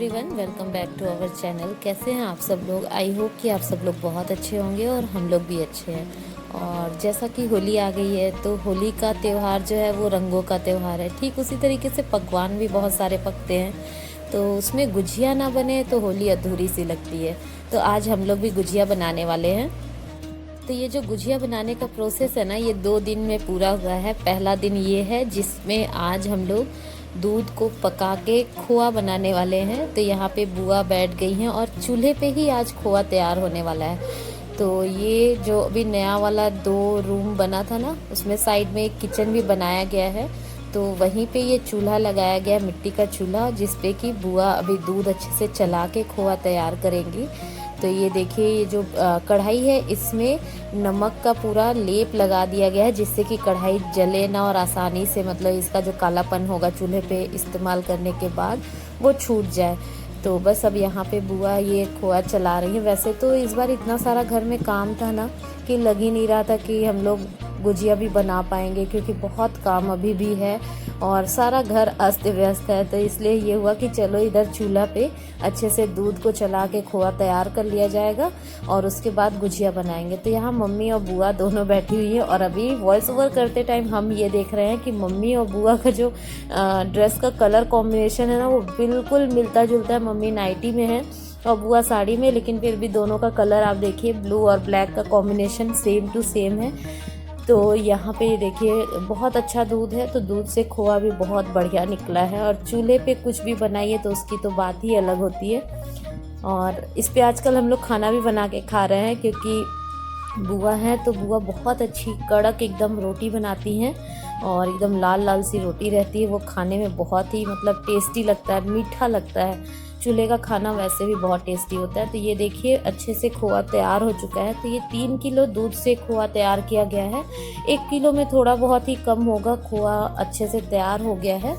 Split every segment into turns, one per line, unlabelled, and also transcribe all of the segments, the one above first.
Everyone, welcome back to our channel. कैसे हैं आप सब लोग? आई होप कि आप सब लोग बहुत अच्छे होंगे और हम लोग भी अच्छे हैं। और जैसा कि होली आ गई है तो होली का त्यौहार जो है वो रंगों का त्यौहार है। ठीक उसी तरीके से पकवान भी बहुत सारे पकते हैं, तो उसमें गुजिया ना बने तो होली अधूरी सी लगती है। तो आज हम लोग भी गुजिया बनाने वाले हैं। तो ये जो गुजिया बनाने का प्रोसेस है ना, ये 2 दिन में पूरा हुआ है। पहला दिन ये है जिसमें आज हम लोग दूध को पका के खोआ बनाने वाले हैं। तो यहाँ पे बुआ बैठ गई हैं और चूल्हे पे ही आज खोआ तैयार होने वाला है। तो ये जो अभी नया वाला 2 रूम बना था ना, उसमें साइड में एक किचन भी बनाया गया है। तो वहीं पे ये चूल्हा लगाया गया, मिट्टी का चूल्हा, जिस पे कि बुआ अभी दूध अच्छे से चला के खोआ तैयार करेंगी। तो ये देखिए, ये जो कढ़ाई है इसमें नमक का पूरा लेप लगा दिया गया है, जिससे कि कढ़ाई जले ना और आसानी से मतलब इसका जो कालापन होगा चूल्हे पे इस्तेमाल करने के बाद वो छूट जाए। तो बस अब यहाँ पे बुआ ये खोआ चला रही है। वैसे तो इस बार इतना सारा घर में काम था ना कि लग ही नहीं रहा था कि हम लोग गुजिया भी बना पाएंगे, क्योंकि बहुत काम अभी भी है और सारा घर अस्त व्यस्त है। तो इसलिए ये हुआ कि चलो इधर चूल्हा पे अच्छे से दूध को चला के खोआ तैयार कर लिया जाएगा और उसके बाद गुजिया बनाएंगे। तो यहाँ मम्मी और बुआ दोनों बैठी हुई है और अभी वॉइस ओवर करते टाइम हम ये देख रहे हैं कि मम्मी और बुआ का जो ड्रेस का कलर कॉम्बिनेशन है ना, वो बिल्कुल मिलता जुलता है। मम्मी नाइटी में है और बुआ साड़ी में, लेकिन फिर भी दोनों का कलर आप देखिए, ब्लू और ब्लैक का कॉम्बिनेशन सेम टू सेम है। तो यहाँ पे देखिए बहुत अच्छा दूध है, तो दूध से खोआ भी बहुत बढ़िया निकला है। और चूल्हे पे कुछ भी बनाइए तो उसकी तो बात ही अलग होती है। और इस पे आजकल हम लोग खाना भी बना के खा रहे हैं, क्योंकि बुआ है तो बुआ बहुत अच्छी कड़क एकदम रोटी बनाती हैं और एकदम लाल लाल सी रोटी रहती है। वो खाने में बहुत ही मतलब टेस्टी लगता है, मीठा लगता है। चूल्हे का खाना वैसे भी बहुत टेस्टी होता है। तो ये देखिए अच्छे से खोआ तैयार हो चुका है। तो ये 3 किलो दूध से खोआ तैयार किया गया है। 1 किलो में थोड़ा बहुत ही कम होगा। खोआ अच्छे से तैयार हो गया है।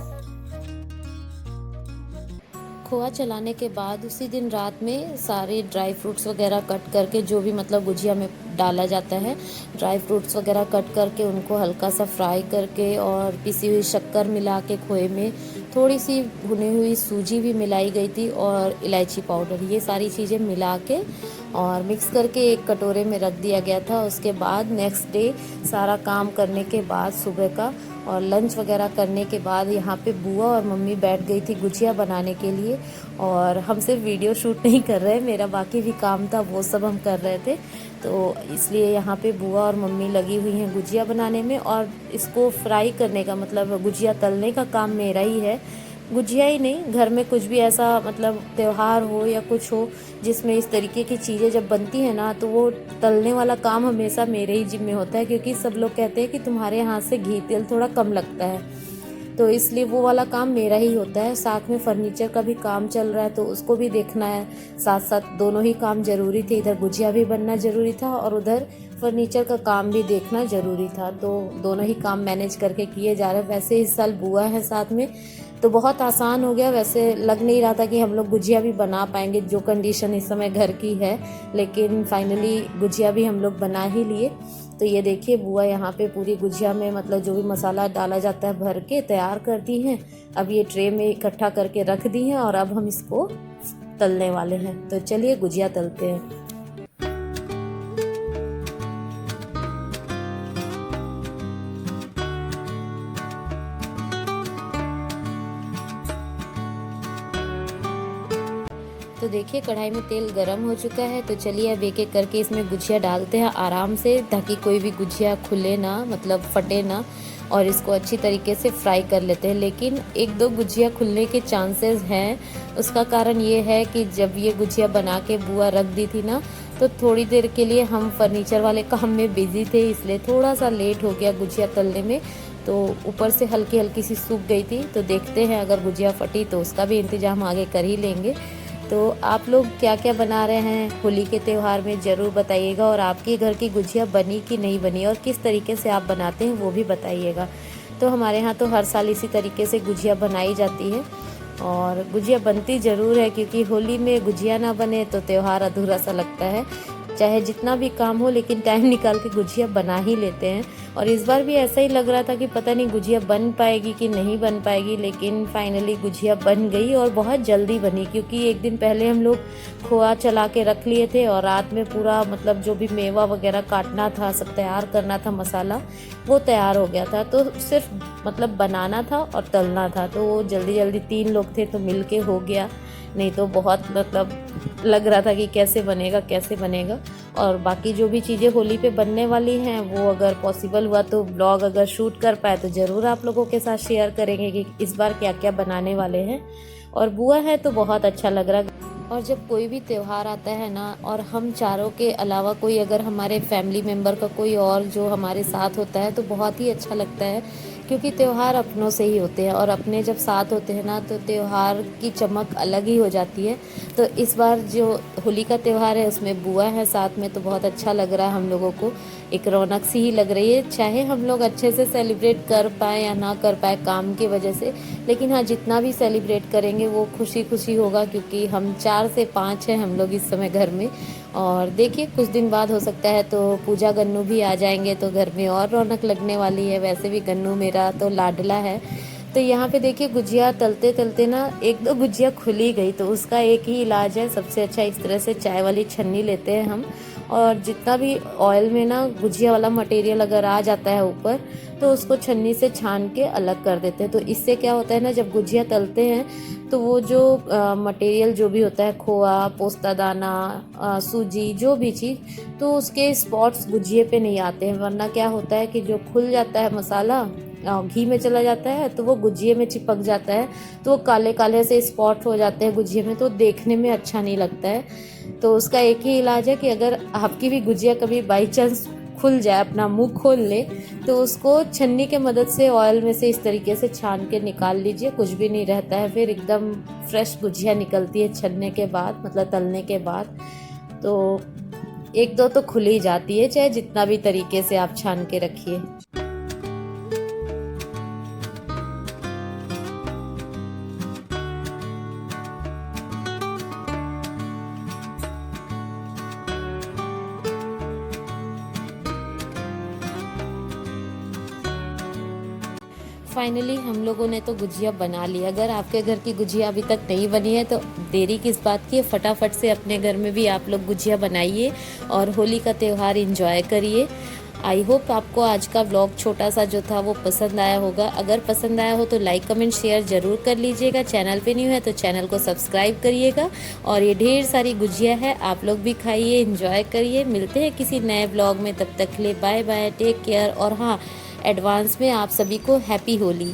खोआ चलाने के बाद उसी दिन रात में सारे ड्राई फ्रूट्स वगैरह कट करके, जो भी मतलब गुजिया में डाला जाता है, ड्राई फ्रूट्स वगैरह कट करके उनको हल्का सा फ्राई करके और पिसी हुई शक्कर मिला के खोए में थोड़ी सी भुनी हुई सूजी भी मिलाई गई थी और इलायची पाउडर, ये सारी चीज़ें मिला के और मिक्स करके एक कटोरे में रख दिया गया था। उसके बाद नेक्स्ट डे सारा काम करने के बाद सुबह का और लंच वगैरह करने के बाद यहाँ पे बुआ और मम्मी बैठ गई थी गुजिया बनाने के लिए। और हम सिर्फ वीडियो शूट नहीं कर रहे, मेरा बाकी भी काम था वो सब हम कर रहे थे। तो इसलिए यहाँ पे बुआ और मम्मी लगी हुई हैं गुजिया बनाने में। और इसको फ्राई करने का मतलब गुजिया तलने का काम मेरा ही है। गुजिया ही नहीं, घर में कुछ भी ऐसा मतलब त्यौहार हो या कुछ हो जिसमें इस तरीके की चीज़ें जब बनती हैं ना, तो वो तलने वाला काम हमेशा मेरे ही जिम्मे होता है, क्योंकि सब लोग कहते हैं कि तुम्हारे हाथ से घी तेल थोड़ा कम लगता है। तो इसलिए वो वाला काम मेरा ही होता है। साथ में फर्नीचर का भी काम चल रहा है तो उसको भी देखना है। साथ साथ दोनों ही काम ज़रूरी थे, इधर गुजिया भी बनना ज़रूरी था और उधर फर्नीचर का काम भी देखना ज़रूरी था। तो दोनों ही काम मैनेज करके किए जा रहे हैं। वैसे इस साल बुआ है साथ में तो बहुत आसान हो गया। वैसे लग नहीं रहा था कि हम लोग गुजिया भी बना पाएंगे, जो कंडीशन इस समय घर की है, लेकिन फाइनली गुजिया भी हम लोग बना ही लिए। तो ये देखिए बुआ यहाँ पे पूरी गुजिया में मतलब जो भी मसाला डाला जाता है भर के तैयार कर दी हैं। अब ये ट्रे में इकट्ठा करके रख दी हैं और अब हम इसको तलने वाले हैं। तो चलिए गुजिया तलते हैं। तो देखिए कढ़ाई में तेल गरम हो चुका है। तो चलिए अब एक एक करके इसमें गुजिया डालते हैं आराम से, ताकि कोई भी गुजिया खुले ना, मतलब फटे ना। और इसको अच्छी तरीके से फ्राई कर लेते हैं। लेकिन 1-2 गुजिया खुलने के चांसेस हैं। उसका कारण ये है कि जब ये गुजिया बना के बुआ रख दी थी ना, तो थोड़ी देर के लिए हम फर्नीचर वाले काम में बिजी थे, इसलिए थोड़ा सा लेट हो गया गुजिया तलने में। तो ऊपर से हल्की हल्की सी सूख गई थी। तो देखते हैं अगर गुजिया फटी तो उसका भी इंतजाम आगे कर ही लेंगे। तो आप लोग क्या क्या बना रहे हैं होली के त्यौहार में ज़रूर बताइएगा। और आपके घर की गुजिया बनी कि नहीं बनी और किस तरीके से आप बनाते हैं वो भी बताइएगा। तो हमारे यहाँ तो हर साल इसी तरीके से गुजिया बनाई जाती है और गुजिया बनती ज़रूर है, क्योंकि होली में गुजिया ना बने तो त्यौहार अधूरा सा लगता है। चाहे जितना भी काम हो, लेकिन टाइम निकाल के गुजिया बना ही लेते हैं। और इस बार भी ऐसा ही लग रहा था कि पता नहीं गुजिया बन पाएगी कि नहीं बन पाएगी, लेकिन फाइनली गुजिया बन गई और बहुत जल्दी बनी, क्योंकि एक दिन पहले हम लोग खोआ चला के रख लिए थे और रात में पूरा मतलब जो भी मेवा वगैरह काटना था, सब तैयार करना था, मसाला वो तैयार हो गया था। तो सिर्फ मतलब बनाना था और तलना था, तो वो जल्दी जल्दी 3 लोग थे तो मिल के हो गया, नहीं तो बहुत मतलब लग रहा था कि कैसे बनेगा कैसे बनेगा। और बाकी जो भी चीज़ें होली पे बनने वाली हैं वो अगर पॉसिबल हुआ तो ब्लॉग अगर शूट कर पाए तो ज़रूर आप लोगों के साथ शेयर करेंगे कि इस बार क्या क्या बनाने वाले हैं। और बुआ है तो बहुत अच्छा लग रहा है। और जब कोई भी त्यौहार आता है ना, और हम चारों के अलावा कोई अगर हमारे फैमिली मेम्बर का कोई और जो हमारे साथ होता है तो बहुत ही अच्छा लगता है, क्योंकि त्यौहार अपनों से ही होते हैं और अपने जब साथ होते हैं ना तो त्यौहार की चमक अलग ही हो जाती है। तो इस बार जो होली का त्यौहार है उसमें बुआ है साथ में, तो बहुत अच्छा लग रहा है हम लोगों को, एक रौनक सी ही लग रही है। चाहे हम लोग अच्छे से सेलिब्रेट कर पाए या ना कर पाए काम की वजह से, लेकिन हाँ जितना भी सेलिब्रेट करेंगे वो खुशी खुशी होगा, क्योंकि हम 4 से 5 हैं हम लोग इस समय घर में। और देखिए कुछ दिन बाद हो सकता है तो पूजा गन्नू भी आ जाएंगे तो घर में और रौनक लगने वाली है। वैसे भी गन्नू मेरा तो लाडला है। तो यहाँ पे देखिए गुजिया तलते तलते ना 1-2 गुजिया खुली गई, तो उसका एक ही इलाज है, सबसे अच्छा इस तरह से चाय वाली छन्नी लेते हैं हम, और जितना भी ऑयल में ना गुजिया वाला मटेरियल अगर आ जाता है ऊपर तो उसको छन्नी से छान के अलग कर देते हैं। तो इससे क्या होता है ना, जब गुजिया तलते हैं तो वो जो मटेरियल जो भी होता है, खोआ, पोस्ता दाना, सूजी, जो भी चीज़, तो उसके स्पॉट्स गुजिये पे नहीं आते हैं। वरना क्या होता है कि जो खुल जाता है मसाला घी में चला जाता है तो वो गुजिये में चिपक जाता है, तो वो काले काले से स्पॉट हो जाते हैं गुजिये में, तो देखने में अच्छा नहीं लगता है। तो उसका एक ही इलाज है कि अगर आपकी भी गुजिया कभी बाई चांस खुल जाए, अपना मुंह खोल ले, तो उसको छन्नी के मदद से ऑयल में से इस तरीके से छान के निकाल लीजिए, कुछ भी नहीं रहता है, फिर एकदम फ्रेश गुजिया निकलती है छनने के बाद, मतलब तलने के बाद। तो 1-2 तो खुल ही जाती है, चाहे जितना भी तरीके से आप छान के रखिए। फाइनली हम लोगों ने तो गुजिया बना ली। अगर आपके घर की गुजिया अभी तक नहीं बनी है तो देरी किस बात की है, फटाफट से अपने घर में भी आप लोग गुजिया बनाइए और होली का त्यौहार एंजॉय करिए। आई होप आपको आज का व्लॉग छोटा सा जो था वो पसंद आया होगा। अगर पसंद आया हो तो लाइक कमेंट शेयर ज़रूर कर लीजिएगा। चैनल पे न्यू है तो चैनल को सब्सक्राइब करिएगा। और ये ढेर सारी गुजिया है, आप लोग भी खाइए, एंजॉय करिए। मिलते हैं किसी नए व्लॉग में, तब तक के लिए बाय बाय, टेक केयर। और हाँ, एडवांस में आप सभी को हैप्पी होली।